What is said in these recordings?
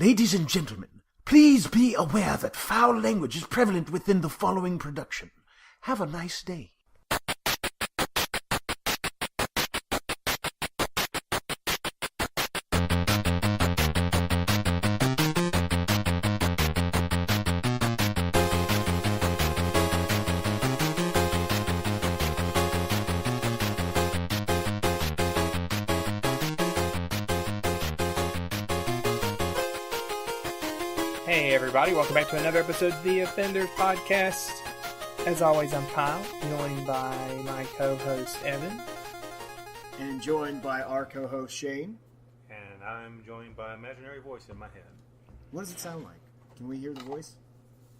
Ladies and gentlemen, please be aware that foul language is prevalent within the following production. Have a nice day. Hey everybody, welcome back to another episode of the Offenders Podcast. As always, I'm Kyle, joined by my co-host Evan. And joined by our co-host Shane. And I'm joined by an imaginary voice in my head. What does it sound like? Can we hear the voice?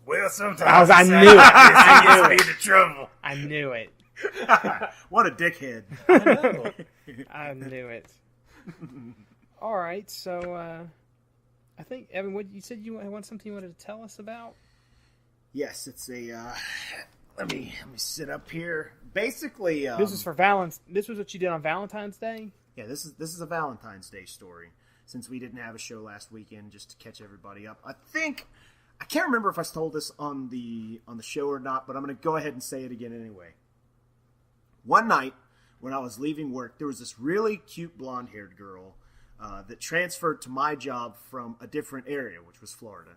Well, sometimes I knew it. I knew it. Into trouble. I knew it. What a dickhead. I know. I knew it. All right, so I think Evan, what you said you want something you wanted to tell us about? Yes, it's a. Let me sit up here. Basically, This is for This was what you did on Valentine's Day. Yeah, this is a Valentine's Day story. Since we didn't have a show last weekend, just to catch everybody up. I can't remember if I told this on the show or not, but I'm going to go ahead and say it again anyway. One night when I was leaving work, there was this really cute blonde-haired girl that transferred to my job from a different area, which was Florida.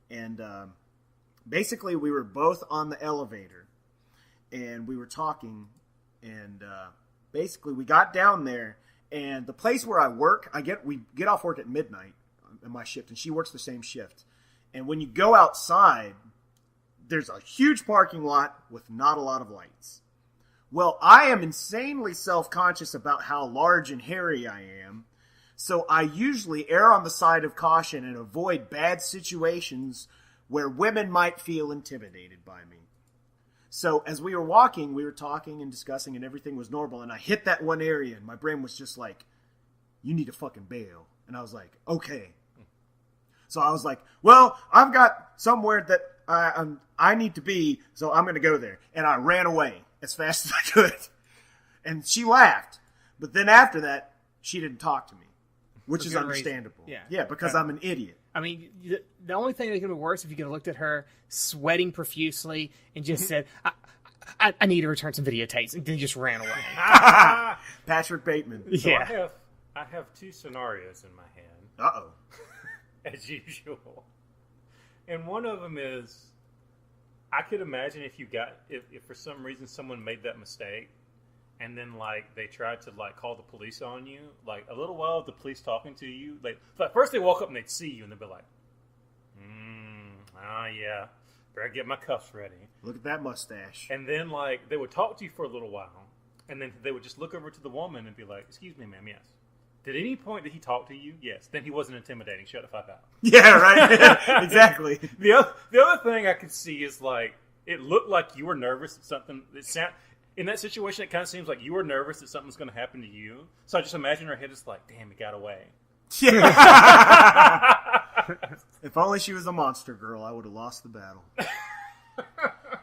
And basically, we were both on the elevator, and we were talking, and basically, we got down there, and the place where I work, we get off work at midnight in my shift, and she works the same shift. And when you go outside, there's a huge parking lot with not a lot of lights. Well, I am insanely self-conscious about how large and hairy I am, so I usually err on the side of caution and avoid bad situations where women might feel intimidated by me. So as we were walking, we were talking and discussing, and everything was normal, and I hit that one area, and my brain was just like, you need to fucking bail. And I was like, okay. So I was like, well, I've got somewhere that I need to be, so I'm going to go there. And I ran away as fast as I could. And she laughed. But then after that, she didn't talk to me, which is understandable. Yeah, because I'm an idiot. I mean, the only thing that could be worse if you could have looked at her sweating profusely and just said, I need to return some videotapes, and then just ran away. Patrick Bateman. So Yeah. I have two scenarios in my head. Uh-oh. As usual. And one of them is, I could imagine if for some reason someone made that mistake, and then they tried to call the police on you, a little while of the police talking to you, first they walk up and they'd see you and they'd be like, yeah, better get my cuffs ready. Look at that mustache. And then they would talk to you for a little while, and then they would just look over to the woman and be like, excuse me, ma'am, yes. Did at any point did he talk to you? Yes. Then he wasn't intimidating. Shut the fuck up. Yeah, right. Exactly. The other thing I could see is it looked like you were nervous that something. In that situation, it kind of seems like you were nervous that something's going to happen to you. So I just imagine her head is like, damn, he got away. Yeah. If only she was a monster girl, I would have lost the battle.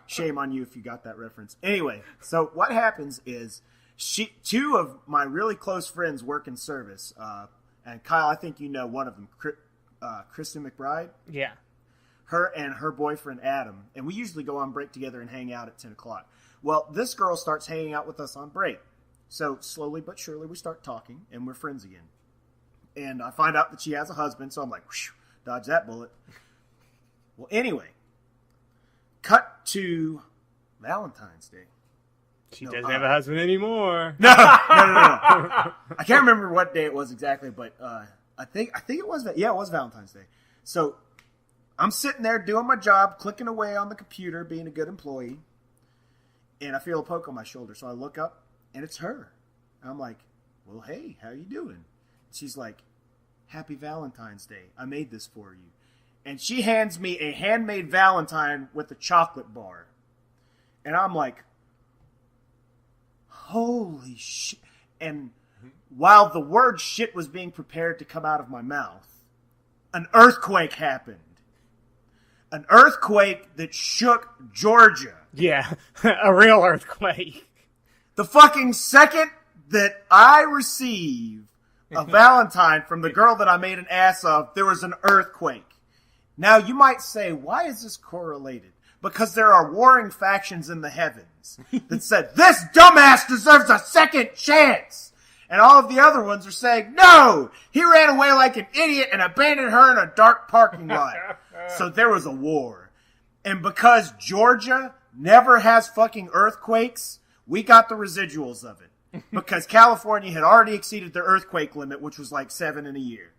Shame on you if you got that reference. Anyway, so what happens is two of my really close friends work in service. And Kyle, I think you know one of them, Kristen McBride. Yeah. Her and her boyfriend, Adam. And we usually go on break together and hang out at 10 o'clock. Well, this girl starts hanging out with us on break. So slowly but surely we start talking, and we're friends again. And I find out that she has a husband, so I'm like, whoosh, dodge that bullet. Well, anyway, cut to Valentine's Day. She doesn't have a husband anymore. No. I can't remember what day it was exactly, but I think it was. Yeah, it was Valentine's Day. So I'm sitting there doing my job, clicking away on the computer, being a good employee, and I feel a poke on my shoulder. So I look up, and it's her. And I'm like, well, hey, how you doing? She's like, happy Valentine's Day. I made this for you. And she hands me a handmade Valentine with a chocolate bar. And I'm like, holy shit. And while the word shit was being prepared to come out of my mouth, an earthquake happened. An earthquake that shook Georgia. Yeah, a real earthquake. The fucking second that I receive a Valentine from the girl that I made an ass of, there was an earthquake. Now, you might say, why is this correlated? Because there are warring factions in the heavens that said, this dumbass deserves a second chance. And all of the other ones are saying, no, he ran away like an idiot and abandoned her in a dark parking lot. So there was a war. And because Georgia never has fucking earthquakes, we got the residuals of it. Because California had already exceeded their earthquake limit, which was like 7 in a year.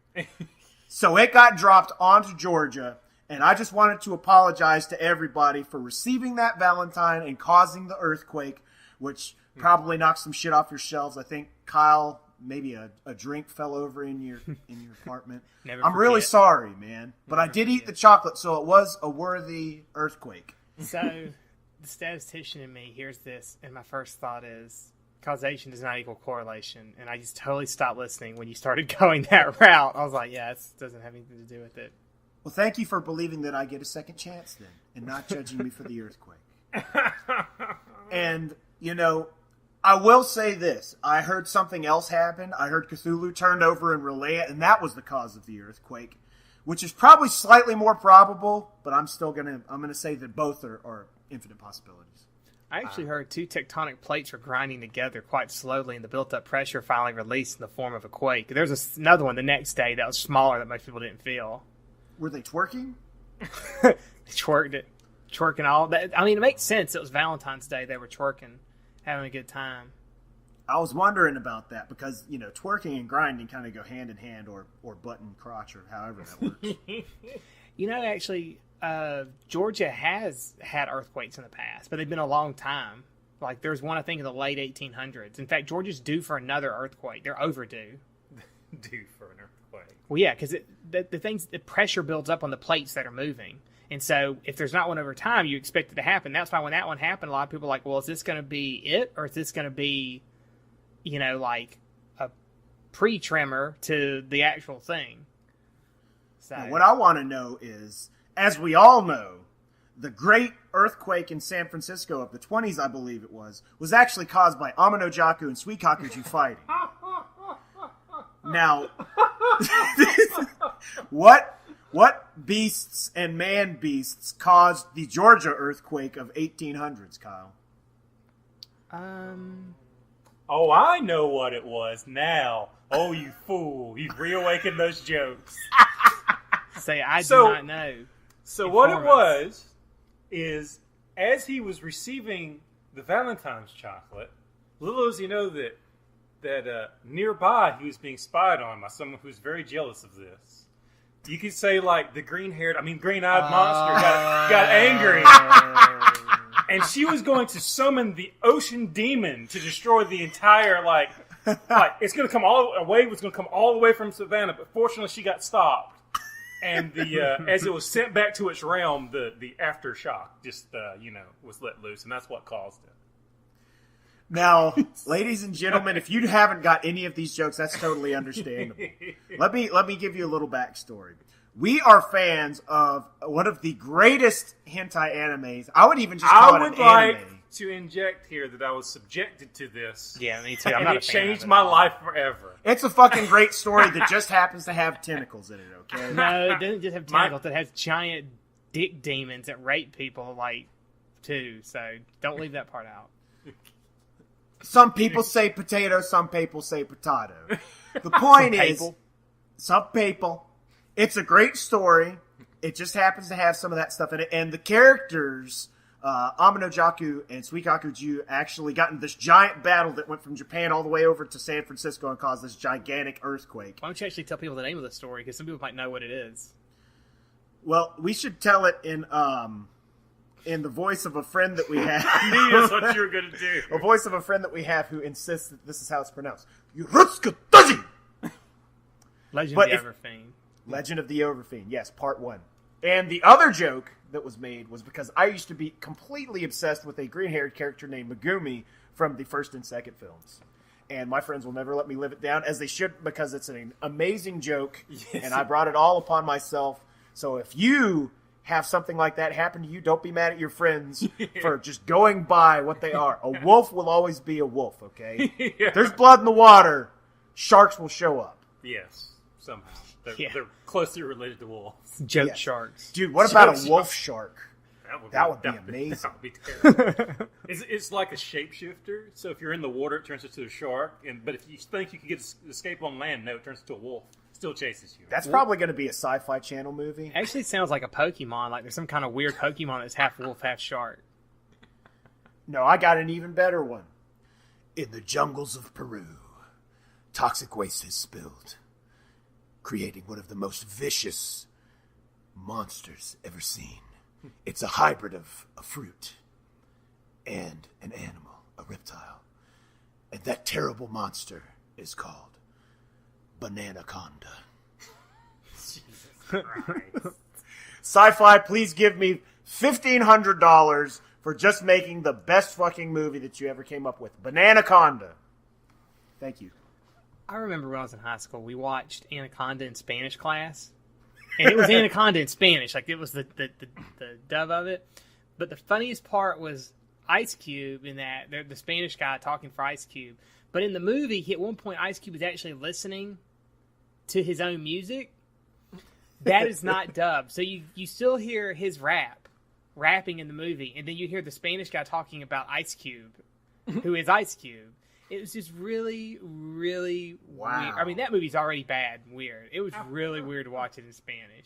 So it got dropped onto Georgia. And I just wanted to apologize to everybody for receiving that Valentine and causing the earthquake, which probably knocked some shit off your shelves. I think, Kyle, maybe a drink fell over in your apartment. I'm really sorry, man. But I did eat the chocolate, so it was a worthy earthquake. So, the statistician in me hears this, and my first thought is, causation does not equal correlation. And I just totally stopped listening when you started going that route. I was like, yeah, this doesn't have anything to do with it. Well, thank you for believing that I get a second chance then, and not judging me for the earthquake. And, I will say this. I heard something else happen. I heard Cthulhu turned over in Relea, and that was the cause of the earthquake, which is probably slightly more probable, but I'm gonna say that both are infinite possibilities. I actually heard 2 tectonic plates were grinding together quite slowly, and the built-up pressure finally released in the form of a quake. There's another one the next day that was smaller that most people didn't feel. Were they twerking? They twerking all that. I mean, it makes sense. It was Valentine's Day. They were twerking, having a good time. I was wondering about that because, twerking and grinding kind of go hand in hand or butt and crotch or however that works. Actually, Georgia has had earthquakes in the past, but they've been a long time. Like, there's one, I think, in the late 1800s. In fact, Georgia's due for another earthquake. They're overdue. Due for an earthquake. Well, yeah, because the pressure builds up on the plates that are moving. And so if there's not one over time, you expect it to happen. That's why when that one happened, a lot of people are like, well, is this going to be it? Or is this going to be, like a pre-tremor to the actual thing? So Now, what I want to know is, as we all know, the great earthquake in San Francisco of the 20s, I believe it was actually caused by Amano Jaku and Suikakuji fighting. Now, what beasts and man beasts caused the Georgia earthquake of 1800s, Kyle? Oh, I know what it was now. Oh, you fool. You've reawakened those jokes. Say, I do not know. So what it was is, as he was receiving the Valentine's chocolate, little does he know that nearby he was being spied on by someone who's very jealous of this. You could say, like, the green-eyed monster got angry. And she was going to summon the ocean demon to destroy the entire, it's going to come a wave was going to come all the way from Savannah, but fortunately she got stopped. And as it was sent back to its realm, the aftershock just, was let loose, and that's what caused it. Now, ladies and gentlemen, if you haven't got any of these jokes, that's totally understandable. Let me give you a little backstory. We are fans of one of the greatest hentai animes. I would even just call it an anime. I would like to inject here that I was subjected to this. Yeah, me too. And it changed my life forever. It's a fucking great story that just happens to have tentacles in it, okay? No, it doesn't just have tentacles. It has giant dick demons that rape people, too. So don't leave that part out. Some people say potato, some people say potato. The point is, some people, it's a great story. It just happens to have some of that stuff in it. And the characters, Amano Jaku and Suikakuju, actually got in this giant battle that went from Japan all the way over to San Francisco and caused this gigantic earthquake. Why don't you actually tell people the name of the story? Because some people might know what it is. Well, we should tell it in the voice of a friend that we have. I knew that's what you were going to do. A voice of a friend that we have who insists that this is how it's pronounced. Yurutsuka Daji! Legend of the Overfiend. Legend of the Overfiend, yes, part 1. And the other joke that was made was because I used to be completely obsessed with a green-haired character named Megumi from the first and second films. And my friends will never let me live it down, as they should, because it's an amazing joke, and I brought it all upon myself. So if you have something like that happen to you, don't be mad at your friends for just going by what they are. A wolf will always be a wolf, okay? Yeah. If there's blood in the water, sharks will show up. Yes, somehow. Yeah. They're closely related to wolves. Joke Yes. sharks. Dude, what about a wolf shark? That would be amazing. That would be terrible. It's like a shapeshifter. So if you're in the water, it turns into a shark. But if you think you can escape on land, no, it turns into a wolf. Still chases you. That's probably going to be a Sci-Fi Channel movie. Actually, it sounds like a Pokemon. Like there's some kind of weird Pokemon that's half wolf, half shark. No, I got an even better one. In the jungles of Peru, toxic waste has spilled, creating one of the most vicious monsters ever seen. It's a hybrid of a fruit and an animal, a reptile. And that terrible monster is called Bananaconda. Jesus Christ. Sci-Fi, please give me $1,500 for just making the best fucking movie that you ever came up with. Bananaconda. Thank you. I remember when I was in high school, we watched Anaconda in Spanish class. And it was Anaconda in Spanish. Like, it was the dub of it. But the funniest part was Ice Cube in that. The Spanish guy talking for Ice Cube. But in the movie, at one point, Ice Cube was actually listening to his own music. That is not dubbed. So you still hear his rapping in the movie. And then you hear the Spanish guy talking about Ice Cube, who is Ice Cube. It was just really, really Wow. weird. I mean, that movie's already bad and weird. It was really weird to watch it in Spanish.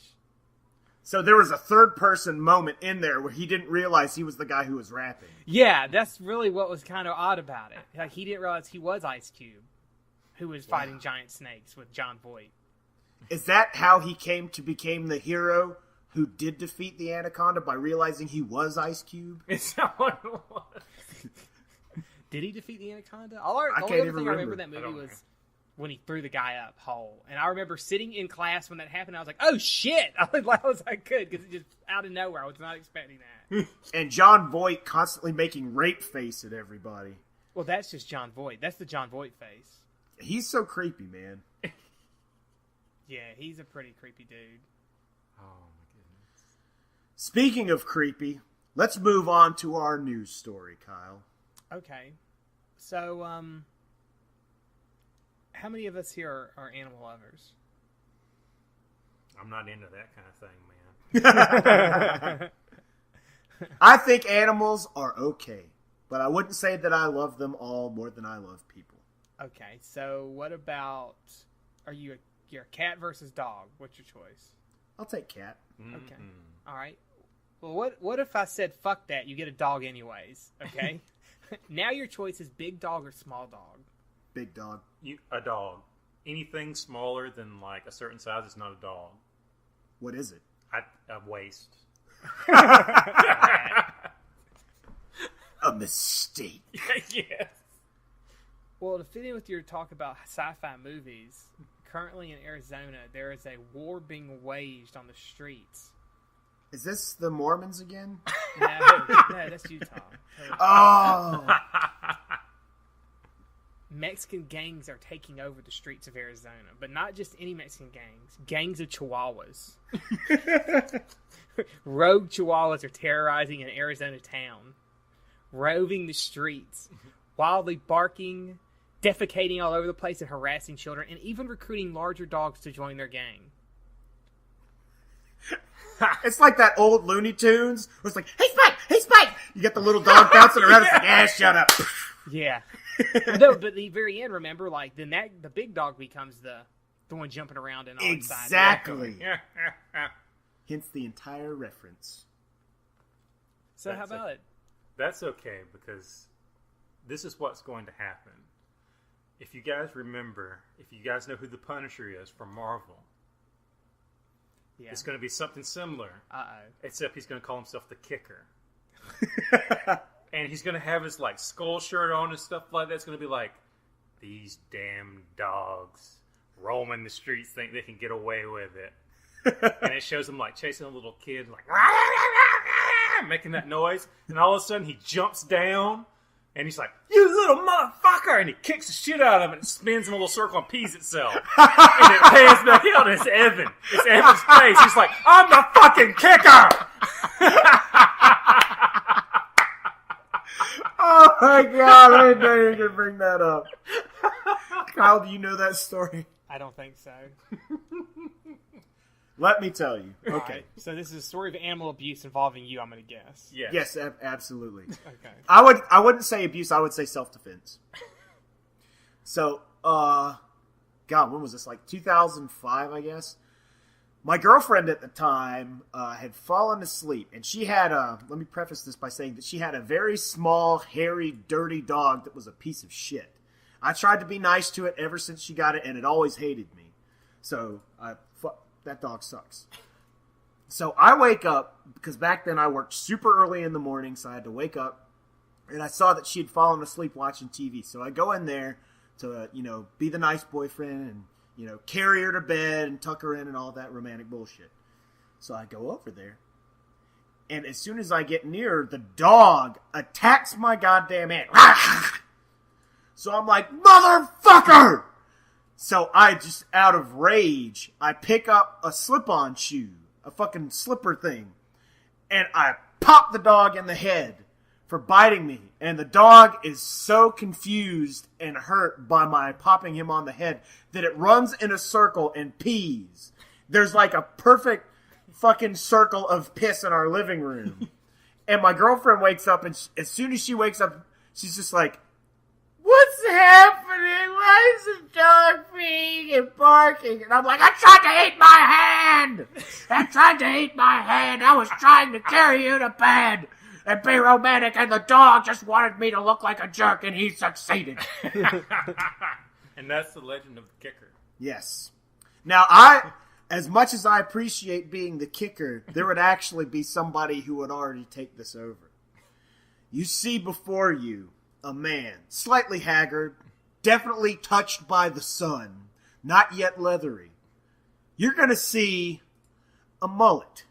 So there was a third-person moment in there where he didn't realize he was the guy who was rapping. Yeah, that's really what was kind of odd about it. Like, he didn't realize he was Ice Cube, who was fighting giant snakes with John Voight. Is that how he became the hero who did defeat the Anaconda, by realizing he was Ice Cube? It's not what it was. Did he defeat the Anaconda? The can't only even other thing I remember remember. that I movie don't was know. when he threw the guy up whole. And I remember sitting in class when that happened. I was like, "Oh shit!" I was loud as I could because it just out of nowhere. I was not expecting that. And John Voight constantly making rape face at everybody. Well, that's just John Voight. That's the John Voight face. He's so creepy, man. Yeah, he's a pretty creepy dude. Oh, my goodness. Speaking of creepy, let's move on to our news story, Kyle. Okay, so how many of us here are animal lovers? I'm not into that kind of thing, man. I think animals are okay, but I wouldn't say that I love them all more than I love people. Okay, so what about, you're a cat versus dog? What's your choice? I'll take cat. Okay, all right. Well, what if I said, fuck that, you get a dog anyways, okay? Now your choice is big dog or small dog. Big dog. A dog. Anything smaller than like a certain size is not a dog. What is it? A waist. A mistake. Yes. Well, to fit in with your talk about sci-fi movies, currently in Arizona, there is a war being waged on the streets. Is this the Mormons again? No, that's Utah. Oh! Mexican gangs are taking over the streets of Arizona, but not just any Mexican gangs. Gangs of Chihuahuas. Rogue Chihuahuas are terrorizing an Arizona town, roving the streets, wildly barking, defecating all over the place and harassing children, and even recruiting larger dogs to join their gang. It's like that old Looney Tunes where it's like, hey Spike! Hey Spike! You get the little dog bouncing around, it's like, yeah, shut up. Yeah. No, but at the very end, remember, like, then the big dog becomes the one jumping around and all excited. Exactly. Hence the entire reference. So how about it? That's okay, because this is what's going to happen. If you guys remember, if you guys know who the Punisher is from Marvel, Yeah. it's going to be something similar. Uh-oh. Except he's going to call himself the Kicker. And he's going to have his, like, skull shirt on and stuff like that. It's going to be like, these damn dogs roaming the streets think they can get away with it. And it shows him, like, chasing a little kid, like, making that noise. And all of a sudden, he jumps down, and he's like, you little motherfucker! And he kicks the shit out of it and spins in a little circle and pees itself. And it pans back out, and it's Evan. It's Evan's face. He's like, I'm the fucking Kicker! Oh my god, I didn't know you were going to bring that up. Kyle, do you know that story? I don't think so. Let me tell you. All Okay. right, so this is a story of animal abuse involving you, I'm going to guess. Yes. Yes, absolutely. Okay. I wouldn't say abuse. I would say self-defense. So, God, when was this? Like 2005, I guess. My girlfriend at the time had fallen asleep, and she had let me preface this by saying that she had a very small, hairy, dirty dog that was a piece of shit. I tried to be nice to it ever since she got it, and it always hated me. So, that dog sucks. So I wake up, because back then I worked super early in the morning, so I had to wake up, and I saw that she had fallen asleep watching TV. So I go in there to, be the nice boyfriend and, carry her to bed and tuck her in and all that romantic bullshit. So I go over there, and as soon as I get near her, the dog attacks my goddamn hand. So I'm like, motherfucker! So I just, out of rage, I pick up a slip-on shoe, a fucking slipper thing, and I pop the dog in the head for biting me. And the dog is so confused and hurt by my popping him on the head that it runs in a circle and pees. There's like a perfect fucking circle of piss in our living room. And my girlfriend wakes up, and as soon as she wakes up, she's just like, what's happening? Why is the dog peeing and barking? And I'm like, I tried to eat my hand! I was trying to carry you to bed and be romantic, and the dog just wanted me to look like a jerk, and he succeeded. And that's the legend of the kicker. Yes. Now, as much as I appreciate being the kicker, there would actually be somebody who would already take this over. You see before you a man, slightly haggard, definitely touched by the sun, not yet leathery. You're going to see a mullet.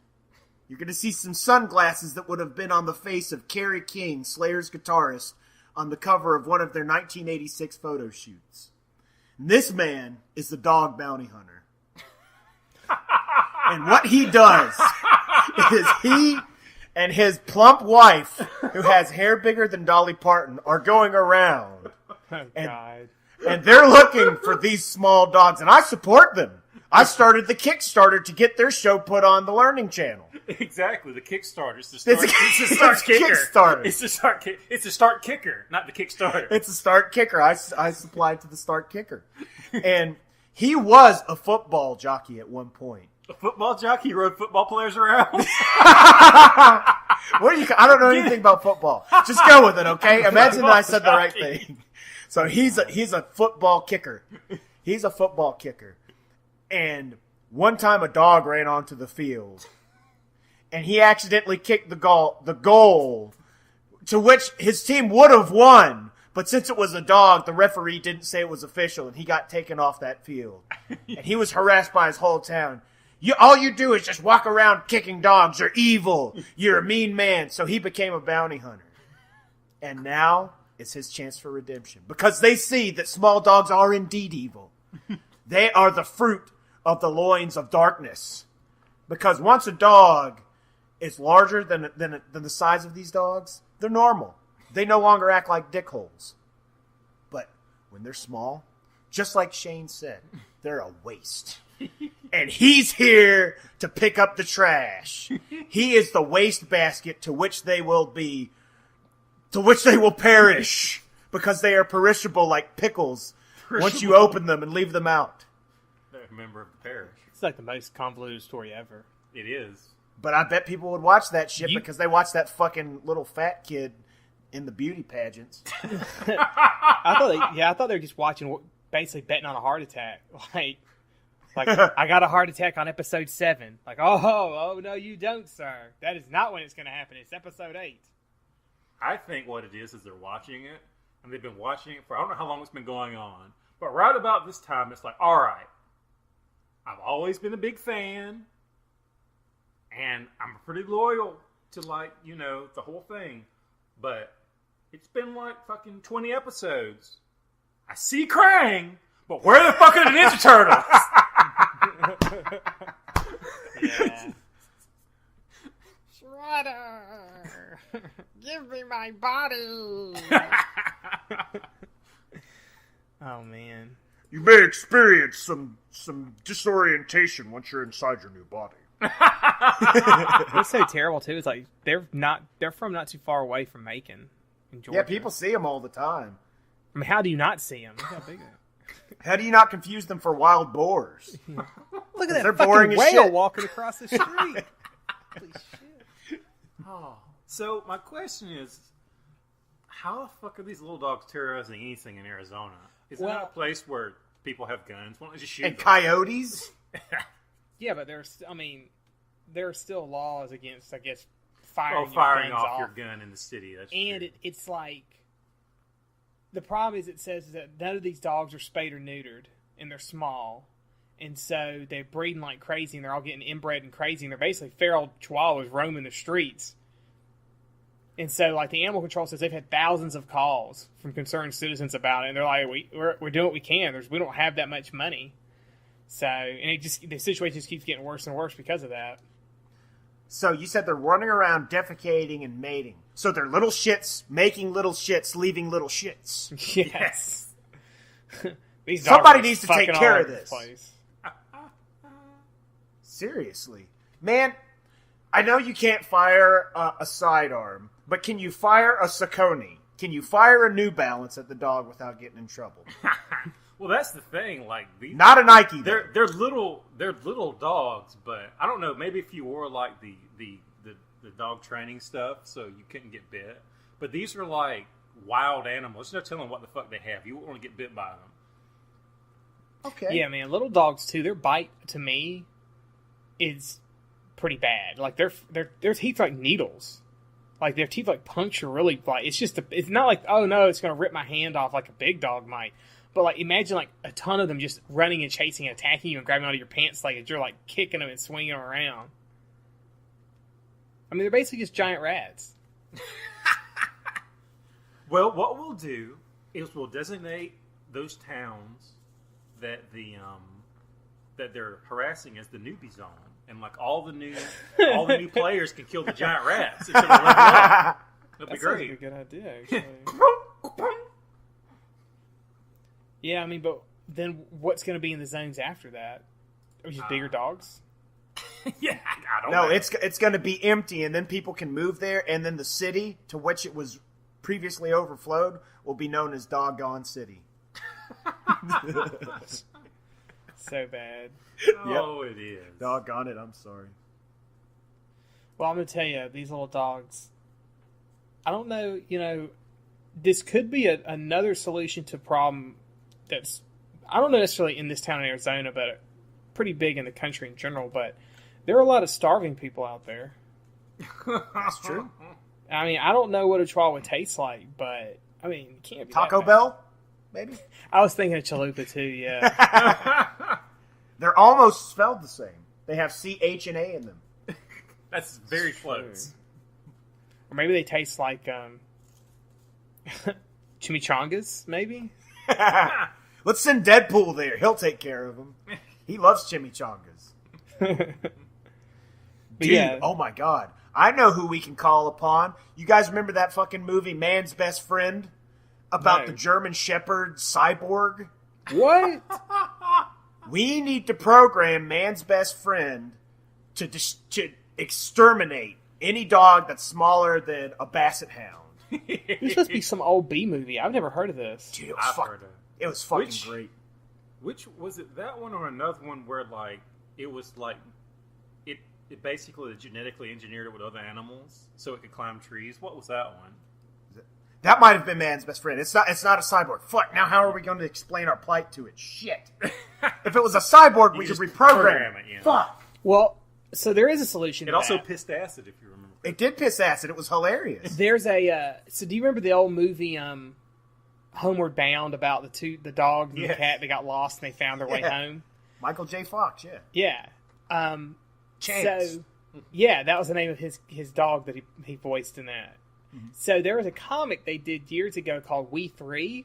You're going to see some sunglasses that would have been on the face of Kerry King, Slayer's guitarist, on the cover of one of their 1986 photo shoots. And this man is the dog bounty hunter. And what he does is he and his plump wife, who has hair bigger than Dolly Parton, are going around. Oh, God. And they're looking for these small dogs, and I support them. I started the Kickstarter to get their show put on the Learning Channel. Exactly, the Kickstarter. It's the start kicker. Kickstarter. It's the start kicker, not the Kickstarter. It's a start kicker. I supplied to the start kicker. And he was a football jockey at one point. A football jockey rode football players around. I don't know anything about football. Just go with it, okay? Imagine that I said the right thing. So he's a football kicker. He's a football kicker. And one time a dog ran onto the field, and he accidentally kicked the goal, to which his team would have won. But since it was a dog, the referee didn't say it was official, and he got taken off that field. And he was harassed by his whole town. All you do is just walk around kicking dogs. You're evil. You're a mean man. So he became a bounty hunter. And now it's his chance for redemption, because they see that small dogs are indeed evil. They are the fruit of the loins of darkness. Because once a dog is larger than the size of these dogs, they're normal. They no longer act like dickholes. But when they're small, just like Shane said, they're a waste. And he's here to pick up the trash. He is the waste basket to which they will perish, because they are perishable like pickles once you open them and leave them out. They're a member of the parish. It's like the most convoluted story ever. It is. But I bet people would watch that shit because they watch that fucking little fat kid in the beauty pageants. I thought they were just watching, basically betting on a heart attack. Like I got a heart attack on episode 7. Like, oh no, you don't, sir. That is not when it's going to happen. It's episode 8. I think what it is they're watching it, and they've been watching it for, I don't know how long it's been going on, but right about this time, it's like, all right, I've always been a big fan, and I'm pretty loyal to, the whole thing, but it's been fucking 20 episodes. I see Krang, but where the fuck are the Ninja Turtles? Yeah. Shredder, give me my body. Oh man. You may experience some disorientation once you're inside your new body. What's so terrible too is like they're from not too far away from Macon in Georgia. Yeah, people see them all the time. I mean, how do you not see them? Look how big they are. How do you not confuse them for wild boars? Look at that They're fucking boring as whale shit. walking across the street. Holy shit. Oh, so my question is, how the fuck are these little dogs terrorizing anything in Arizona? Is that a place where people have guns? Why don't they just shoot And them? coyotes? Yeah, but there are still laws against, I guess, firing firing your guns off your gun in the city. That's And true. it's like, the problem is it says that none of these dogs are spayed or neutered, and they're small. And so they're breeding like crazy, and they're all getting inbred and crazy, and they're basically feral chihuahuas roaming the streets. And so, like, the animal control says they've had thousands of calls from concerned citizens about it, and they're like, we're doing what we can. We don't have that much money. So, and the situation just keeps getting worse and worse because of that. So you said they're running around defecating and mating. So they're little shits, making little shits, leaving little shits. Yes. These dogs Somebody are needs to fucking take all care of over the this. place. Seriously. Man, I know you can't fire a sidearm, but can you fire a Saucony? Can you fire a New Balance at the dog without getting in trouble? Well, that's the thing. Like these, Not a Nike, though. they're little dogs, but I don't know. Maybe if you wore like the dog training stuff, so you couldn't get bit. But these are like wild animals. There's no telling what the fuck they have. You wouldn't want to get bit by them. Okay. Yeah, man, little dogs too. Their bite to me is pretty bad. Like their teeth are like needles. Like their teeth like puncture really. Like it's not like, oh no, it's gonna rip my hand off like a big dog might. But like imagine like a ton of them just running and chasing and attacking you and grabbing out of your pants like as you're like kicking them and swinging them around. I mean, they're basically just giant rats. Well, what we'll do is we'll designate those towns that that they're harassing as the newbie zone, and like all the new players can kill the giant rats until they level up. That'd be That sounds great. like a good idea, actually. Yeah, I mean, but then what's going to be in the zones after that? Are just bigger dogs? Yeah, I don't No, know. it's going to be empty, and then people can move there, and then the city to which it was previously overflowed will be known as Doggone City. So bad. Oh, it is. Doggone it, I'm sorry. Well, I'm going to tell you, these little dogs, I don't know, this could be another solution to a problem that's, I don't know necessarily in this town in Arizona, but pretty big in the country in general, but there are a lot of starving people out there. That's true. I mean, I don't know what a chihuahua would taste like, but, I mean, it can't be Taco that bad. Bell, maybe? I was thinking of chalupa, too, yeah. They're almost spelled the same. They have C, H, and A in them. That's very close. Or maybe they taste like chimichangas, maybe? Let's send Deadpool there. He'll take care of them. He loves chimichangas. Dude, yeah. oh my god. I know who we can call upon. You guys remember that fucking movie, Man's Best Friend? About No. the German Shepherd cyborg? What? We need to program Man's Best Friend to exterminate any dog that's smaller than a basset hound. This must be some old B movie. I've never heard of this. Dude, it was, I've heard of it. it was fucking Which- great. Which was it? That one or another one where like it was like it basically genetically engineered it with other animals so it could climb trees. What was that one? That might have been Man's Best Friend. It's not a cyborg. Fuck, now how are we going to explain our plight to it? Shit. If it was a cyborg, we could just reprogram program it. it, yeah. Fuck. Well, so there is a solution It to also that. pissed acid, if you remember. It did piss acid. It was hilarious. There's a so do you remember the old movie Homeward Bound about the dog and the Yes. cat that got lost and they found their way Yeah. home? Michael J. Fox, yeah. Yeah. Chance. So yeah, that was the name of his dog that he voiced in that. Mm-hmm. So there was a comic they did years ago called We Three,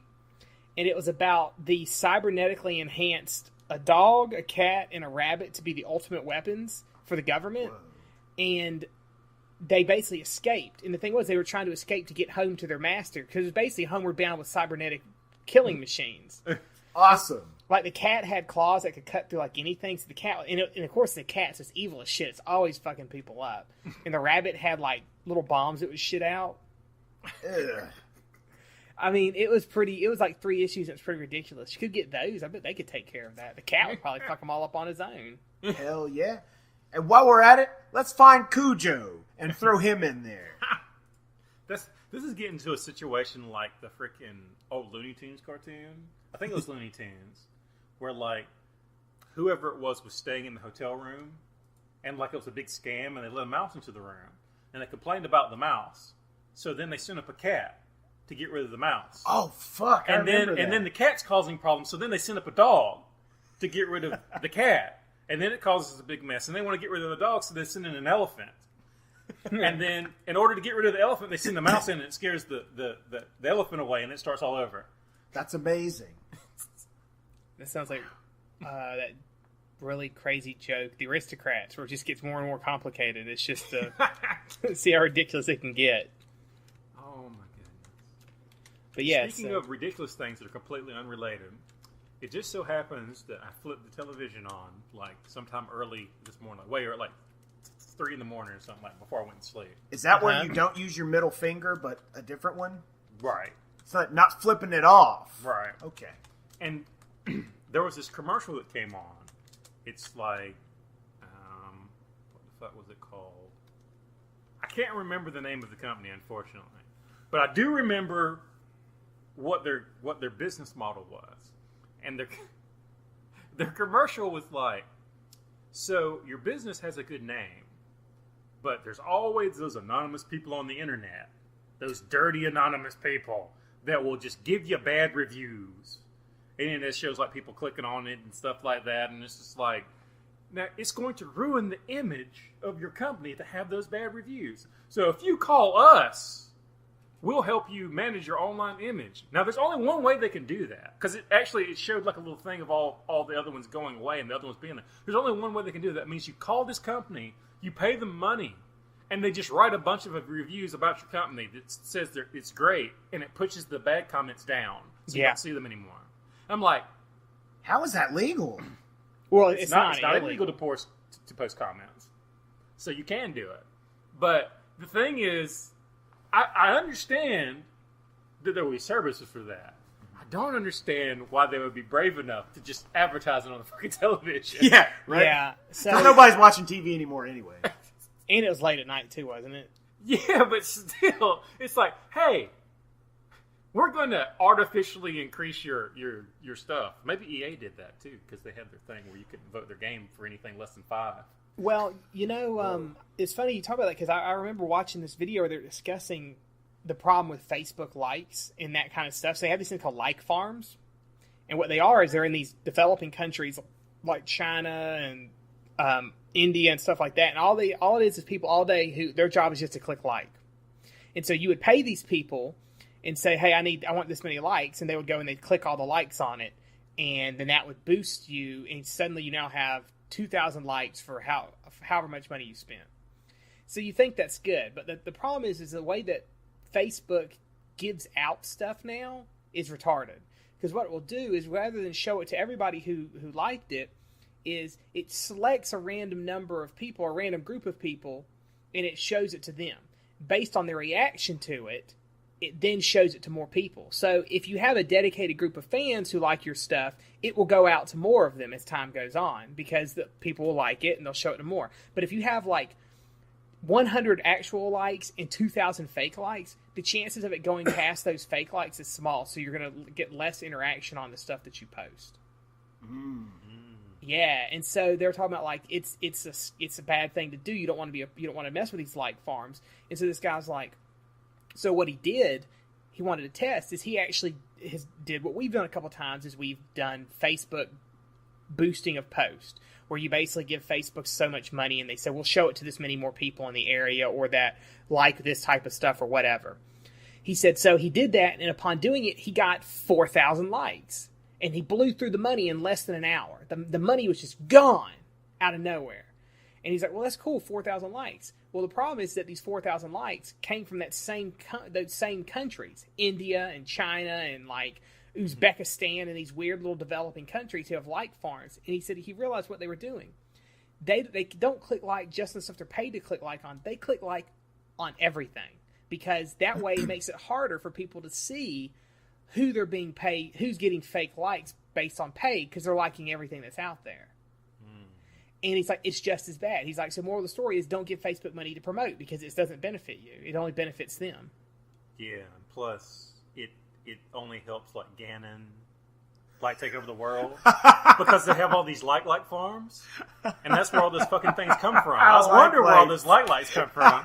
and it was about the cybernetically enhanced a dog, a cat, and a rabbit to be the ultimate weapons for the government. Whoa. And they basically escaped. And the thing was, they were trying to escape to get home to their master because it was basically Homeward Bound with cybernetic killing machines. Awesome. Like the cat had claws that could cut through like anything. So the cat, and of course the cat's just evil as shit. It's always fucking people up. And the rabbit had like little bombs that would shit out. Ugh. I mean, it was like 3 issues. And it's pretty ridiculous. You could get those. I bet they could take care of that. The cat would probably fuck them all up on his own. Hell yeah. And while we're at it, let's find Cujo and throw him in there. This is getting to a situation like the freaking old Looney Tunes cartoon. I think it was Looney Tunes, where like whoever it was staying in the hotel room, and like it was a big scam, and they let a mouse into the room, and they complained about the mouse. So then they sent up a cat to get rid of the mouse. Oh fuck! And then the cat's causing problems. So then they send up a dog to get rid of the cat, and then it causes a big mess. And they want to get rid of the dog, so they send in an elephant. And then, in order to get rid of the elephant, they send the mouse in, and it scares the elephant away, and it starts all over. That's amazing. That sounds like that really crazy joke, The Aristocrats, where it just gets more and more complicated. It's just to see how ridiculous it can get. Oh my goodness! But yeah, speaking of ridiculous things that are completely unrelated, it just so happens that I flipped the television on like sometime early this morning, like 3 in the morning or something, like before I went to sleep. Is that where you don't use your middle finger, but a different one? Right. It's not flipping it off. Right. Okay. And there was this commercial that came on. It's like, what the fuck was it called? I can't remember the name of the company, unfortunately, but I do remember what their business model was, and their commercial was like, so your business has a good name, but there's always those anonymous people on the internet, those dirty anonymous people that will just give you bad reviews. And it shows like people clicking on it and stuff like that, and it's just like, now it's going to ruin the image of your company to have those bad reviews. So if you call us, we'll help you manage your online image. Now there's only one way they can do that, because it showed like a little thing of all the other ones going away and the other ones being there. There's only one way they can do that. That means you call this company, you pay them money, and they just write a bunch of reviews about your company that says it's great, and it pushes the bad comments down, so you don't see them anymore. I'm like, how is that legal? Well, it's not illegal to post comments, so you can do it. But the thing is, I understand that there will be services for that. I don't understand why they would be brave enough to just advertise it on the fucking television. Yeah, right. Yeah, so nobody's watching TV anymore anyway. And it was late at night too, wasn't it? Yeah, but still, it's like, hey, we're going to artificially increase your stuff. Maybe EA did that too, because they had their thing where you couldn't vote their game for anything less than 5. Well, it's funny you talk about that, because I remember watching this video where they're discussing the problem with Facebook likes and that kind of stuff. So they have these things called like farms, and what they are is they're in these developing countries like China and India and stuff like that, and all it is people all day who their job is just to click like. And so you would pay these people and say, hey, I want this many likes, and they would go and they'd click all the likes on it, and then that would boost you, and suddenly you now have 2,000 likes for however much money you spent. So you think that's good, but the problem is the way that Facebook gives out stuff now is retarded. Because what it will do is, rather than show it to everybody who liked it, is it selects a random number of people, a random group of people, and it shows it to them. Based on their reaction to it, it then shows it to more people. So if you have a dedicated group of fans who like your stuff, it will go out to more of them as time goes on, because the people will like it and they'll show it to more. But if you have like 100 actual likes and 2,000 fake likes, the chances of it going past those fake likes is small. So you're going to get less interaction on the stuff that you post. Mm. Yeah, and so they're talking about like it's a bad thing to do. You don't want to mess with these like farms. And so this guy's like, so what he did, he wanted to test, is he actually did what we've done a couple times, is we've done Facebook boosting of post, where you basically give Facebook so much money and they say, we'll show it to this many more people in the area or that like this type of stuff or whatever. He said, so he did that, and upon doing it, he got 4,000 likes. And he blew through the money in less than an hour. The money was just gone out of nowhere. And he's like, well, that's cool, 4,000 likes. Well, the problem is that these 4,000 likes came from those same countries, India and China and like Uzbekistan and these weird little developing countries who have like farms. And he said he realized what they were doing. They don't click like just on stuff they're paid to click like on. They click like on everything, because that way it makes it harder for people to see who they're being paid, who's getting fake likes based on paid, because they're liking everything that's out there. And he's like, it's just as bad. He's like, so moral of the story is don't give Facebook money to promote, because it doesn't benefit you. It only benefits them. Yeah, and plus it only helps like Ganon like take over the world because they have all these like farms, and that's where all those fucking things come from. I was wondering where all those lights come from.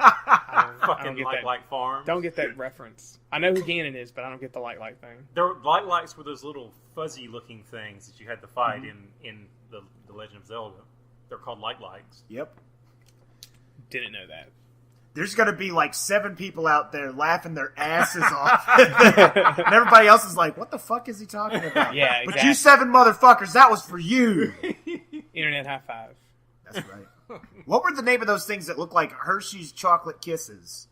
Fucking like farms. Don't get that reference. I know who Ganon is, but I don't get the like thing. Their lights were those little fuzzy looking things that you had to fight in the Legend of Zelda. They're called lights. Yep. Didn't know that. There's going to be like 7 people out there laughing their asses off. And everybody else is like, what the fuck is he talking about? Yeah, exactly. But you 7 motherfuckers, that was for you. Internet high five. That's right. What were the name of those things that look like Hershey's chocolate kisses?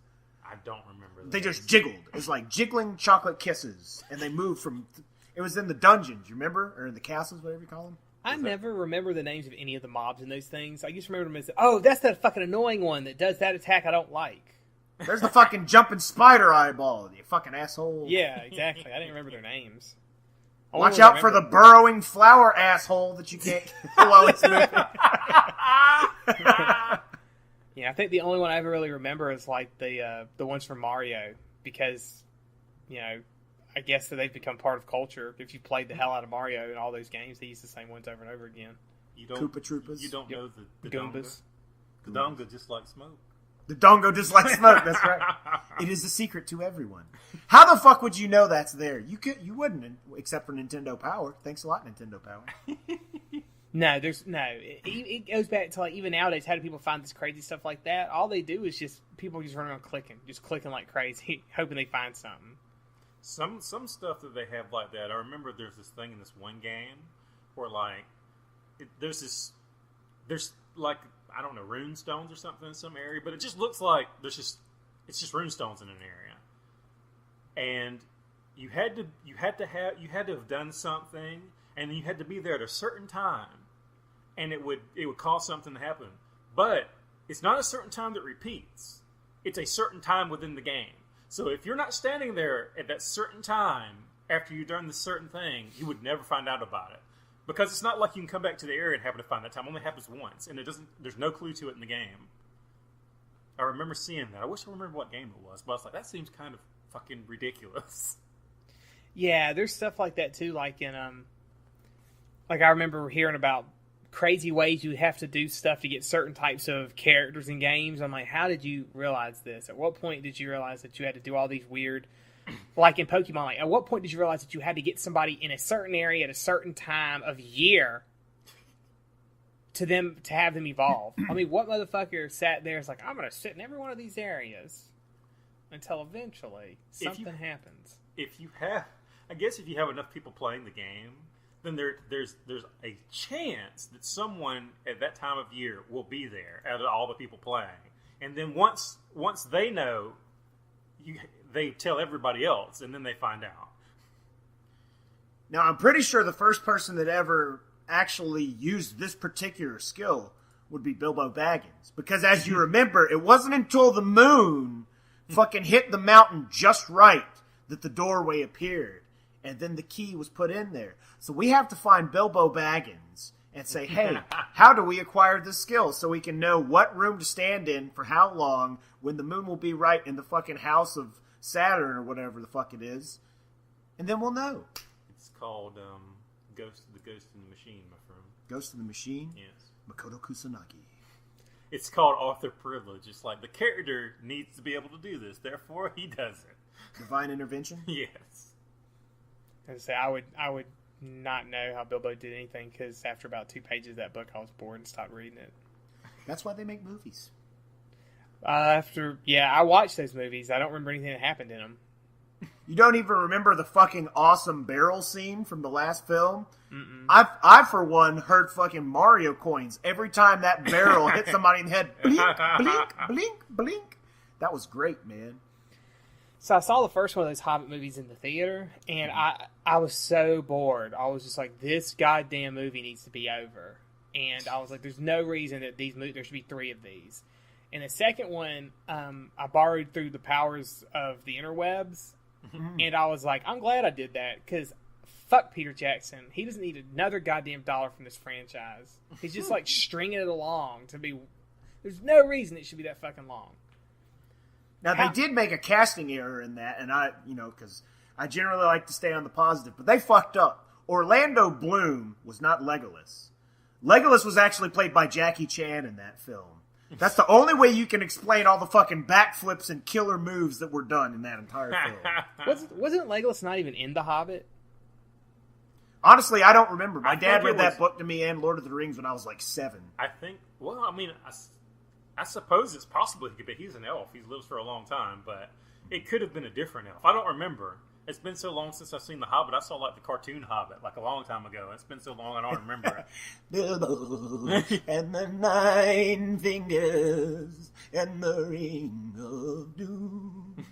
I don't remember those. They just jiggled. It was like jiggling chocolate kisses. And they moved from... It was in the dungeons, you remember? Or in the castles, whatever you call them. I never remember the names of any of the mobs in those things. I just remember them as, oh, that's that fucking annoying one that does that attack I don't like. There's the fucking jumping spider eyeball, you fucking asshole. Yeah, exactly. I didn't remember their names. Watch out for the burrowing flower asshole that you can't kill while it's moving. Yeah, I think the only one I ever really remember is like the ones from Mario, because, you know, I guess that they've become part of culture. If you played the hell out of Mario in all those games, they use the same ones over and over again. You don't, Koopa Troopas. You don't know the Goombas. The Donga just like smoke. The dongo just like smoke, that's right. It is a secret to everyone. How the fuck would you know that's there? You wouldn't, except for Nintendo Power. Thanks a lot, Nintendo Power. No, it goes back to like even nowadays. How do people find this crazy stuff like that? All they do is people just run around clicking like crazy, hoping they find something. Some stuff that they have like that. I remember there's this thing in this one game where like there's like, I don't know, rune stones or something in some area, but it just looks like it's just rune stones in an area, and you had to have done something, and you had to be there at a certain time, and it would cause something to happen. But it's not a certain time that repeats. It's a certain time within the game. So if you're not standing there at that certain time after you've done this certain thing, you would never find out about it. Because it's not like you can come back to the area and happen to find that time. It only happens once, and there's no clue to it in the game. I remember seeing that. I wish I remembered what game it was, but I was like, that seems kind of fucking ridiculous. Yeah, there's stuff like that too, like in like I remember hearing about crazy ways you have to do stuff to get certain types of characters in games. I'm like, how did you realize this? At what point did you realize that you had to do all these weird, like in Pokemon, like at what point did you realize that you had to get somebody in a certain area at a certain time of year to have them evolve? I mean, what motherfucker sat there and is like, I'm going to sit in every one of these areas until eventually something happens. If you have enough people playing the game, then there's a chance that someone at that time of year will be there out of all the people playing. And then once they know, they tell everybody else, and then they find out. Now, I'm pretty sure the first person that ever actually used this particular skill would be Bilbo Baggins. Because as you remember, it wasn't until the moon fucking hit the mountain just right that the doorway appeared. And then the key was put in there. So we have to find Bilbo Baggins and say, hey, how do we acquire this skill so we can know what room to stand in for how long when the moon will be right in the fucking house of Saturn or whatever the fuck it is. And then we'll know. It's called the Ghost in the Machine, my friend. Ghost in the Machine? Yes. Makoto Kusanagi. It's called author privilege. It's like the character needs to be able to do this, therefore he does it. Divine intervention? Yes. I say I would not know how Bilbo did anything, because after about 2 pages of that book, I was bored and stopped reading it. That's why they make movies. I watched those movies. I don't remember anything that happened in them. You don't even remember the fucking awesome barrel scene from the last film? Mm-mm. I for one, heard fucking Mario coins every time that barrel hit somebody in the head. Blink, blink, blink, blink. That was great, man. So I saw the first one of those Hobbit movies in the theater, and I was so bored. I was just like, this goddamn movie needs to be over. And I was like, there's no reason that there should be 3 of these. And the second one, I borrowed through the powers of the interwebs, and I was like, I'm glad I did that, because fuck Peter Jackson. He doesn't need another goddamn dollar from this franchise. He's just like stringing it along to be... There's no reason it should be that fucking long. Now, they did make a casting error in that, and because I generally like to stay on the positive, but they fucked up. Orlando Bloom was not Legolas. Legolas was actually played by Jackie Chan in that film. That's the only way you can explain all the fucking backflips and killer moves that were done in that entire film. Wasn't Legolas not even in The Hobbit? Honestly, I don't remember. My dad read that book to me and Lord of the Rings when I was like 7. I think, I suppose it's possible he could be. He's an elf. He lives for a long time, but it could have been a different elf. I don't remember. It's been so long since I've seen The Hobbit. I saw like the cartoon Hobbit like a long time ago. It's been so long I don't remember it. Bilbo and the 9 fingers and the ring of doom.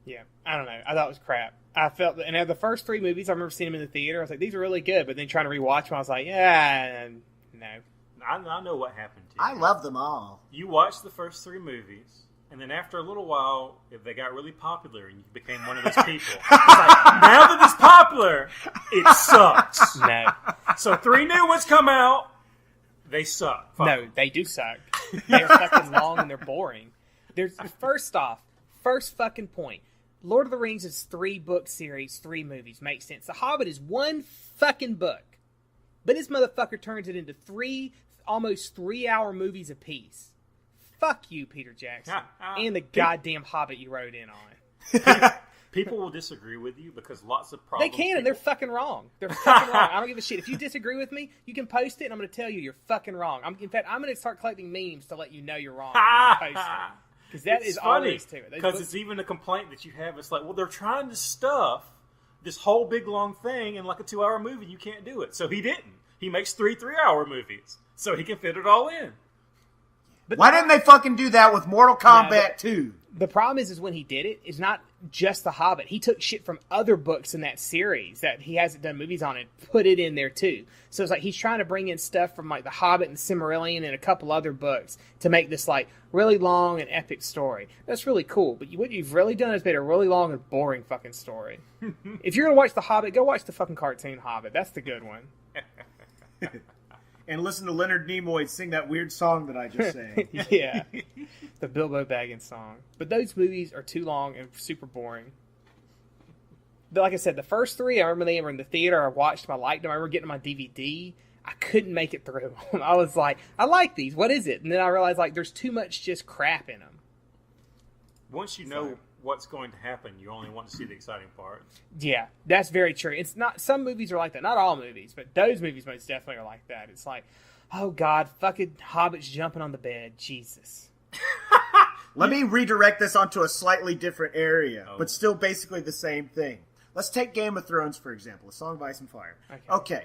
Yeah, I don't know. I thought it was crap. I felt that, and the first 3 movies, I remember seeing them in the theater. I was like, these are really good. But then trying to rewatch them, I was like, yeah, no. I know what happened to you. I love them all. You watched the first 3 movies, and then after a little while, they got really popular, and you became one of those people. It's like, now that it's popular, it sucks. No. So 3 new ones come out, they suck. Fuck. No, they do suck. They're fucking long and they're boring. First fucking point. Lord of the Rings is 3-book series, 3 movies. Makes sense. The Hobbit is 1 fucking book. But this motherfucker turns it into 3 almost 3-hour movies apiece. Fuck you, Peter Jackson. And the goddamn Hobbit you wrote in on. People will disagree with you because lots of problems... They can, and they're fucking wrong. They're fucking wrong. I don't give a shit. If you disagree with me, you can post it, and I'm going to tell you you're fucking wrong. In fact, I'm going to start collecting memes to let you know you're wrong. Because that is all there is to it. Because it's even a complaint that you have. It's like, well, they're trying to stuff this whole big long thing in like a 2-hour movie. You can't do it. So he didn't. He makes 3 3-hour movies so he can fit it all in. But why didn't they fucking do that with Mortal Kombat 2? The problem is when he did it, it's not just The Hobbit. He took shit from other books in that series that he hasn't done movies on and put it in there too. So it's like he's trying to bring in stuff from like The Hobbit and Silmarillion and a couple other books to make this like really long and epic story. That's really cool. But what you've really done is made a really long and boring fucking story. If you're going to watch The Hobbit, go watch the fucking cartoon Hobbit. That's the good one. And listen to Leonard Nimoy sing that weird song that I just sang. Yeah. The Bilbo Baggins song. But those movies are too long and super boring. But like I said, the first 3, I remember they were in the theater. I watched them. I liked them. I remember getting them on DVD. I couldn't make it through. I was like, I like these. What is it? And then I realized like there's too much just crap in them. Once you know what's going to happen, you only want to see the exciting parts. Yeah, that's very true. It's not, some movies are like that. Not all movies, but those movies most definitely are like that. It's like, oh God, fucking hobbits jumping on the bed. Jesus. Let me redirect this onto a slightly different area, but still basically the same thing. Let's take Game of Thrones, for example, A Song of Ice and Fire. Okay.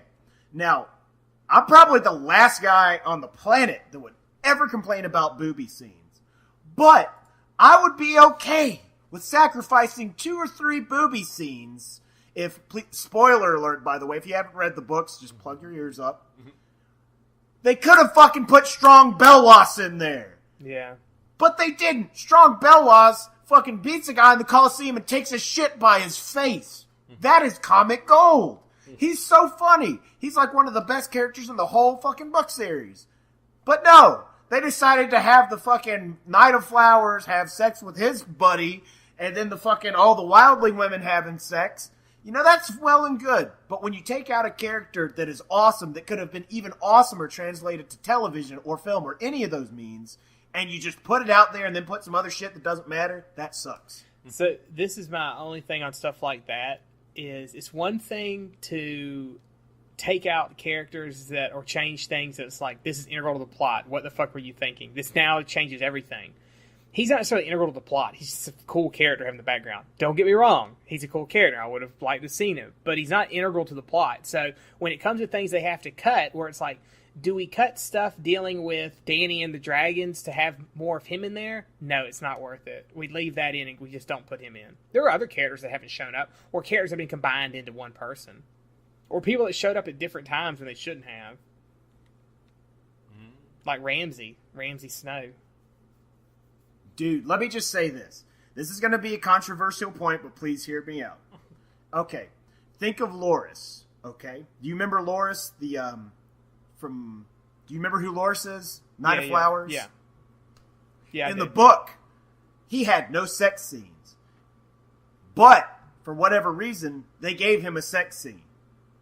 Now, I'm probably the last guy on the planet that would ever complain about booby scenes. But I would be okay with sacrificing 2 or 3 booby scenes if, spoiler alert, by the way, if you haven't read the books, just plug your ears up. They could have fucking put Strong Belwas in there. Yeah. But they didn't. Strong Belwas fucking beats a guy in the Coliseum and takes a shit by his face. That is comic gold. He's so funny. He's like one of the best characters in the whole fucking book series. But no, they decided to have the fucking Knight of Flowers have sex with his buddy, and then the fucking all the wildling women having sex. You know, that's well and good. But when you take out a character that is awesome, that could have been even awesomer translated to television or film or any of those means, and you just put it out there and then put some other shit that doesn't matter, that sucks. So this is my only thing on stuff like that, is it's one thing to take out characters that, or change things that's like, this is integral to the plot. What the fuck were you thinking? This now changes everything. He's not necessarily integral to the plot. He's just a cool character having the background. Don't get me wrong. He's a cool character. I would have liked to have seen him. But he's not integral to the plot. So when it comes to things they have to cut, where it's like, Do we cut stuff dealing with Danny and the dragons to have more of him in there? No, it's not worth it. We leave that in and we just don't put him in. There are other characters that haven't shown up, or characters that have been combined into one person, or people that showed up at different times when they shouldn't have. Like Ramsay Snow. Dude, let me just say this. This is going to be a controversial point, but please hear me out. Okay, think of Loras, okay? Do you remember Loras, do you remember who Loras is? Knight of Flowers? Yeah. Yeah, in the book, he had no sex scenes. But, for whatever reason, they gave him a sex scene,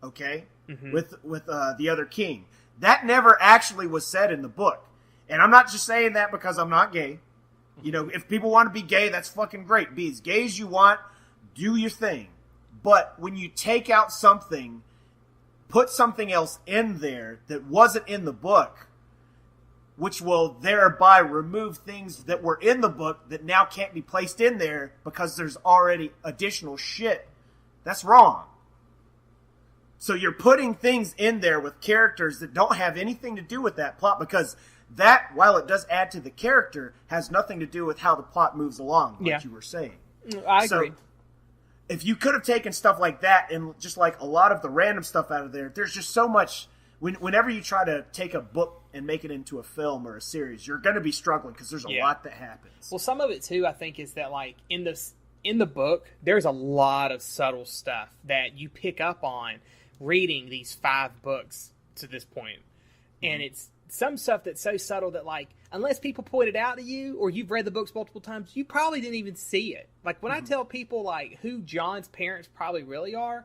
okay? Mm-hmm. With the other king. That never actually was said in the book. And I'm not just saying that because I'm not gay. You know, if people want to be gay, that's fucking great. Be as gay as you want. Do your thing. But when you take out something, put something else in there that wasn't in the book, which will thereby remove things that were in the book that now can't be placed in there because there's already additional shit, that's wrong. So you're putting things in there with characters that don't have anything to do with that plot, because that, while it does add to the character, has nothing to do with how the plot moves along, like you were saying. I agree. If you could have taken stuff like that and just like a lot of the random stuff out of there, there's just so much. Whenever you try to take a book and make it into a film or a series, you're going to be struggling because there's a lot that happens. Well, some of it too, I think, is that like in the book, there's a lot of subtle stuff that you pick up on reading these 5 books to this point. And it's some stuff that's so subtle that, like, unless people point it out to you or you've read the books multiple times, you probably didn't even see it. Like, when I tell people, like, who John's parents probably really are,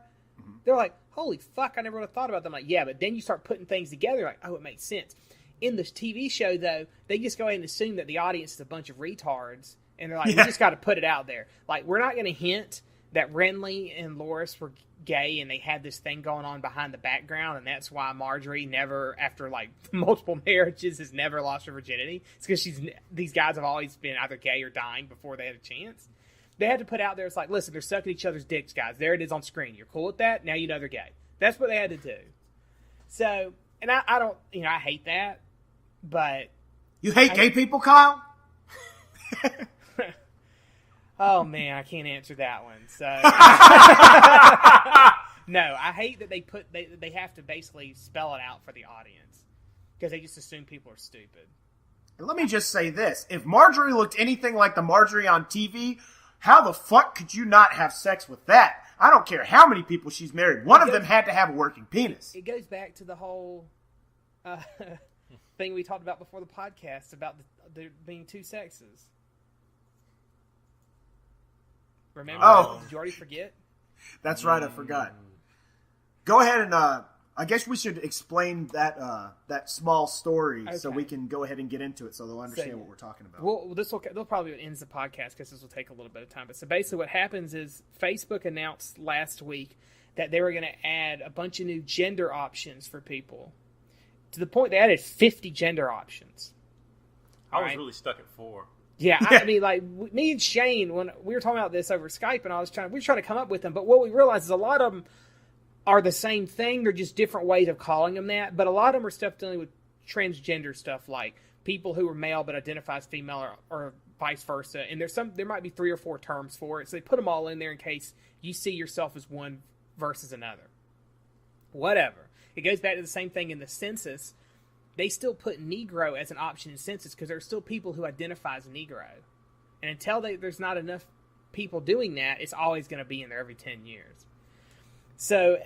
they're like, holy fuck, I never would have thought about them. Like, yeah, but then you start putting things together, like, oh, it makes sense. In this TV show, though, they just go ahead and assume that the audience is a bunch of retards, and they're like, we just got to put it out there. Like, we're not going to hint that Renly and Loras were gay and they had this thing going on behind the background, and that's why Marjorie never, after like multiple marriages, has never lost her virginity. It's because these guys have always been either gay or dying before they had a chance. They had to put out there, it's like, listen, they're sucking each other's dicks, guys. There it is on screen. You're cool with that? Now you know they're gay. That's what they had to do. So, and I don't, I hate that, but... You hate gay people, Kyle? Oh, man, I can't answer that one. So, no, I hate that they have to basically spell it out for the audience because they just assume people are stupid. And let me just say this. If Marjorie looked anything like the Marjorie on TV, how the fuck could you not have sex with that? I don't care how many people she's married. One of them had to have a working penis. It goes back to the whole thing we talked about before the podcast about there being 2 sexes. Remember? Oh. Did you already forget? That's right, I forgot. Go ahead and I guess we should explain that small story so we can go ahead and get into it so they'll understand what we're talking about. Well, they'll probably end the podcast because this will take a little bit of time. But so basically what happens is Facebook announced last week that they were going to add a bunch of new gender options for people. To the point they added 50 gender options. I was really stuck at 4. Yeah, I mean, like, me and Shane, when we were talking about this over Skype, and we were trying to come up with them, but what we realized is a lot of them are the same thing. They're just different ways of calling them that, but a lot of them are stuff dealing with transgender stuff, like people who are male but identify as female or vice versa, and there might be 3 or 4 terms for it, so they put them all in there in case you see yourself as one versus another. Whatever. It goes back to the same thing in the census. They still put Negro as an option in census because there are still people who identify as Negro. And until there's not enough people doing that, it's always going to be in there every 10 years. So,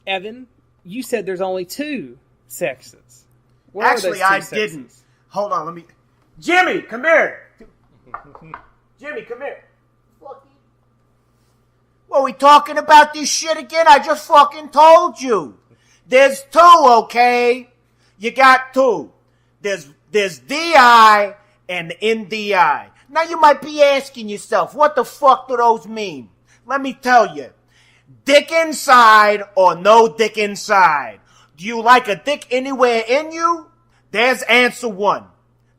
Evan, you said there's only 2 sexes. What Actually, I didn't. Hold on, let me... Jimmy, come here! Jimmy, come here. Well, we talking about this shit again? I just fucking told you. There's 2, okay? You got 2. There's DI and NDI. Now you might be asking yourself, what the fuck do those mean? Let me tell you. Dick inside or no dick inside? Do you like a dick anywhere in you? There's answer 1.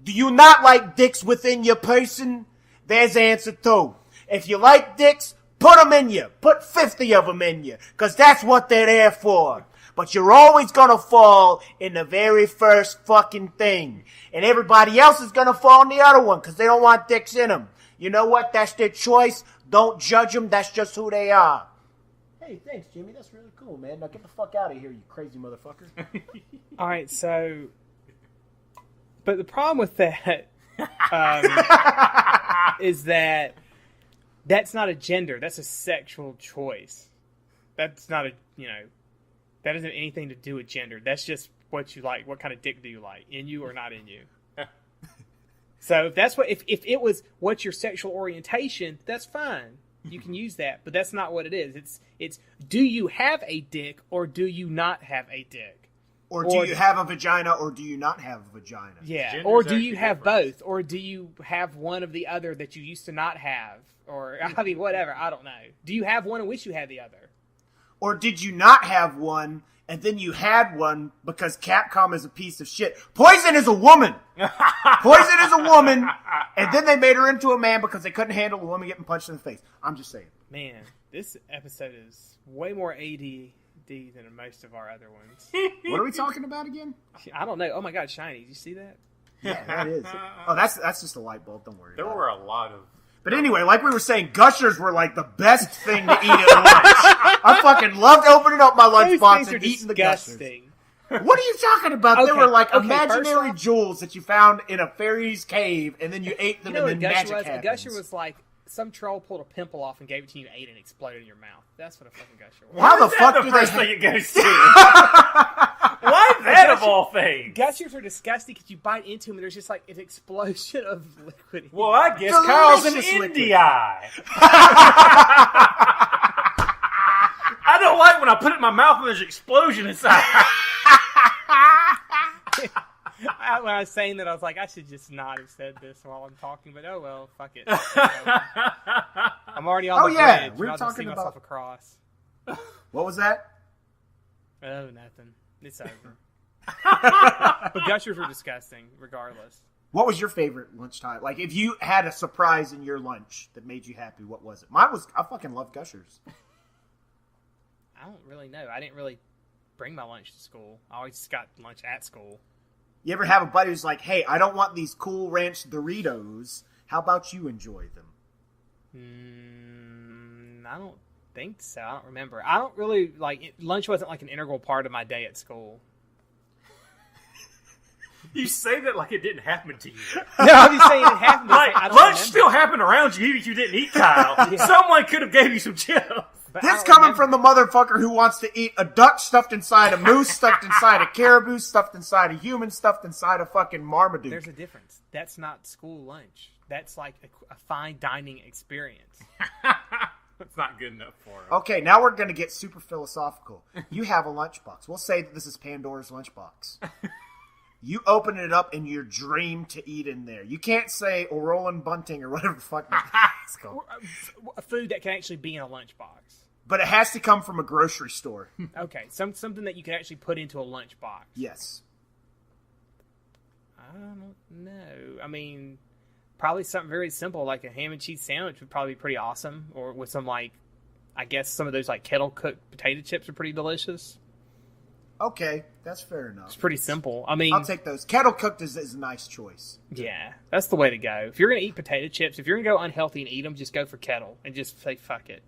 Do you not like dicks within your person? There's answer 2. If you like dicks, put them in you. Put 50 of them in you. Because that's what they're there for. but you're always gonna fall in the very first fucking thing. And everybody else is gonna fall in the other one because they don't want dicks in them. You know what? That's their choice. Don't judge them. That's just who they are. Hey, thanks, Jimmy. That's really cool, man. Now get the fuck out of here, you crazy motherfucker. All right, so... But the problem with that is that that's not a gender. That's a sexual choice. That's not that doesn't have anything to do with gender. That's just what you like. What kind of dick do you like? In you or not in you? So if that's if it was what's your sexual orientation, that's fine. You can use that, but that's not what it is. It's do you have a dick or do you not have a dick? Or do you have a vagina or do you not have a vagina? Yeah. Gender's Or do you actually have different. both? Or do you have one of the other that you used to not have? Or, I mean, whatever. I don't know. Do you have one and wish you had the other? Or did you not have one and then you had one because Capcom is a piece of shit? Poison is a woman! Poison is a woman, and then they made her into a man because they couldn't handle a woman getting punched in the face. I'm just saying. Man, this episode is way more ADD than most of our other ones. What are we talking about again? I don't know. Oh my God, shiny! Did you see that? Yeah, that is. Oh, that's just a light bulb. Don't worry There about were it. a lot of... But anyway, like we were saying, Gushers were like the best thing to eat at lunch. I fucking loved opening up my Those lunchbox things are and eating the Gushers. disgusting. What are you talking about? They Okay, were like okay, imaginary first off- jewels that you found in a fairy's cave, and then you ate them, You know what and a then gusher magic was? happens. A gusher was like some troll pulled a pimple off and gave it to you and ate it and exploded in your mouth. That's what a fucking gusher was. How the Is fuck that do the first they? thing it goes to? Why that of all things? Gushers are disgusting because you bite into them and there's just like an explosion of liquid. Well, I guess Delicious Kyle's an liquid. indie eye. I don't like when I put it in my mouth and there's an explosion inside. When I was saying that, I was like, I should just not have said this while I'm talking, but oh well, fuck it. I'm already on Oh, the yeah, bridge. we're I'll just see talking myself about- across. What was that? Oh, nothing. It's over. But gushers were disgusting, regardless. What was your favorite lunchtime? Like, if you had a surprise in your lunch that made you happy, what was it? Mine was, I fucking love Gushers. I don't really know. I didn't really bring my lunch to school. I always just got lunch at school. You ever have a buddy who's like, hey, I don't want these Cool Ranch Doritos. How about you enjoy them? I don't think so. I don't remember. I don't really, lunch wasn't like an integral part of my day at school. You say that like it didn't happen to you. No, I'm just saying it happened. But Like, I don't lunch remember. still happened around you even if you didn't eat, Kyle. Someone could have gave you some chips. But I This don't coming remember. from the motherfucker who wants to eat a duck stuffed inside a moose, stuffed inside a caribou, stuffed inside a human, stuffed inside a fucking Marmaduke. There's a difference. That's not school lunch. That's like a fine dining experience. That's not good enough for him. Okay, now we're going to get super philosophical. You have a lunchbox. We'll say that this is Pandora's lunchbox. You open it up and your dream to eat in there. You can't say Orolin Bunting or whatever the fuck it's called. A food that can actually be in a lunchbox. But it has to come from a grocery store. Okay, something that you can actually put into a lunchbox. Yes. I don't know. I mean, probably something very simple like a ham and cheese sandwich would probably be pretty awesome. Or with some I guess some of those kettle cooked potato chips are pretty delicious. Okay, that's fair enough. It's pretty simple. I mean, I'll take those. Kettle cooked is a nice choice. yeah, that's the way to go. If you're gonna eat potato chips, if you're gonna go unhealthy and eat them, just go for kettle and just say fuck it.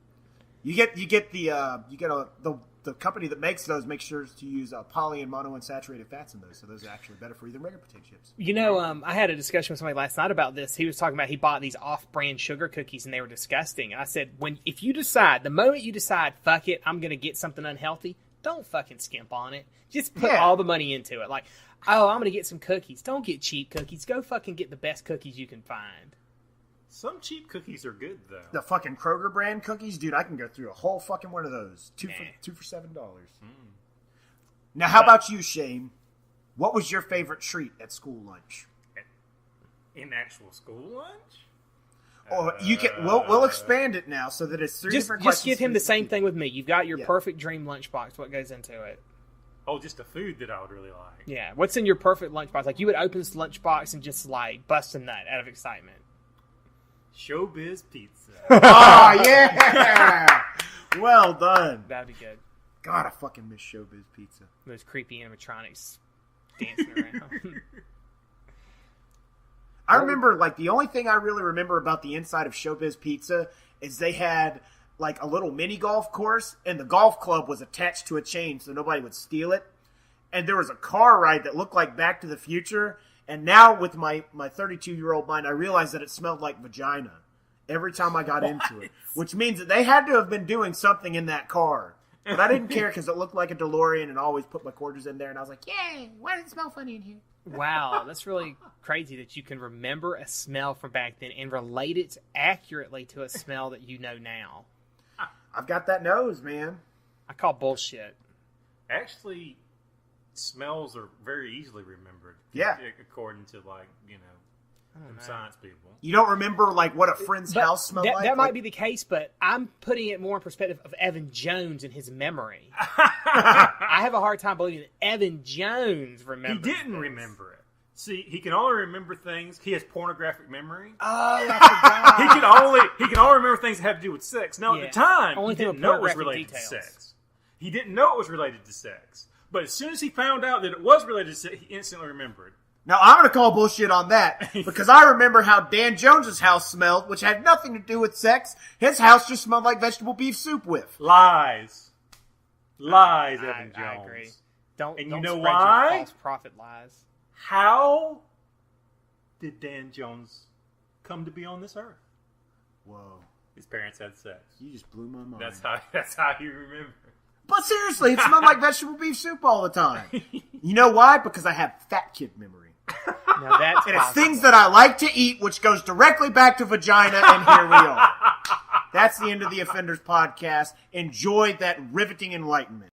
The company that makes those makes sure to use poly and monounsaturated fats in those, so those are actually better for you than regular potato chips. You know, I had a discussion with somebody last night about this. He was talking about he bought these off-brand sugar cookies and they were disgusting. And I said, if you decide, the moment you decide, fuck it, I'm gonna get something unhealthy, don't fucking skimp on it. Just put all the money into it. Like, oh, I'm gonna get some cookies. Don't get cheap cookies. Go fucking get the best cookies you can find. Some cheap cookies are good, though. The fucking Kroger brand cookies, dude, I can go through a whole fucking one of those. Two for $7. Now, how about you, Shane? What was your favorite treat at school lunch? In actual school lunch? Or you can we'll expand it now so that it's three different questions. Just give him for the each same people. thing with me. You've got your Yeah. perfect dream lunchbox. What goes into it? Oh, just a food that I would really like. Yeah. What's in your perfect lunchbox? Like, you would open this lunchbox and just, bust a nut out of excitement. Showbiz pizza. Oh, yeah! Well done. That'd be good. God, I fucking miss Showbiz Pizza. Those creepy animatronics dancing around. I remember, like, the only thing I really remember about the inside of Showbiz Pizza is they had, like, a little mini golf course, and the golf club was attached to a chain so nobody would steal it. And there was a car ride that looked like Back to the Future. And now, with my 32-year-old mind, I realized that it smelled like vagina every time I got into it. Which means that they had to have been doing something in that car. But I didn't care because it looked like a DeLorean, and I always put my quarters in there. And I was like, yay, why does it smell funny in here? Wow, that's really crazy that you can remember a smell from back then and relate it accurately to a smell that you know now. I've got that nose, man. I call bullshit. Actually, smells are very easily remembered. Yeah. According to, like, you know, some science people. You don't remember, like, what a friend's house smelled like? That might be the case, but I'm putting it more in perspective of Evan Jones and his memory. I have a hard time believing that Evan Jones remembers. He didn't remember it. See, he can only remember things. He has pornographic memory. Oh, I forgot. He can only remember things that have to do with sex. Now, at the time, Only he didn't through know it was pornographic related details. to sex. He didn't know it was related to sex. But as soon as he found out that it was related to sex, he instantly remembered. Now, I'm going to call bullshit on that, because I remember how Dan Jones's house smelled, which had nothing to do with sex. His house just smelled like vegetable beef soup whiff. Lies, Evan Jones. I agree. Don't you don't know spread why? your false prophet lies. How did Dan Jones come to be on this earth? Whoa. His parents had sex. You just blew my mind. That's how you remember. But seriously, it smelled like vegetable beef soup all the time. You know why? Because I have fat kid memory. Now that's And it's possible. things that I like to eat, which goes directly back to vagina, and here we are. That's the end of the Offenders podcast. Enjoy that riveting enlightenment.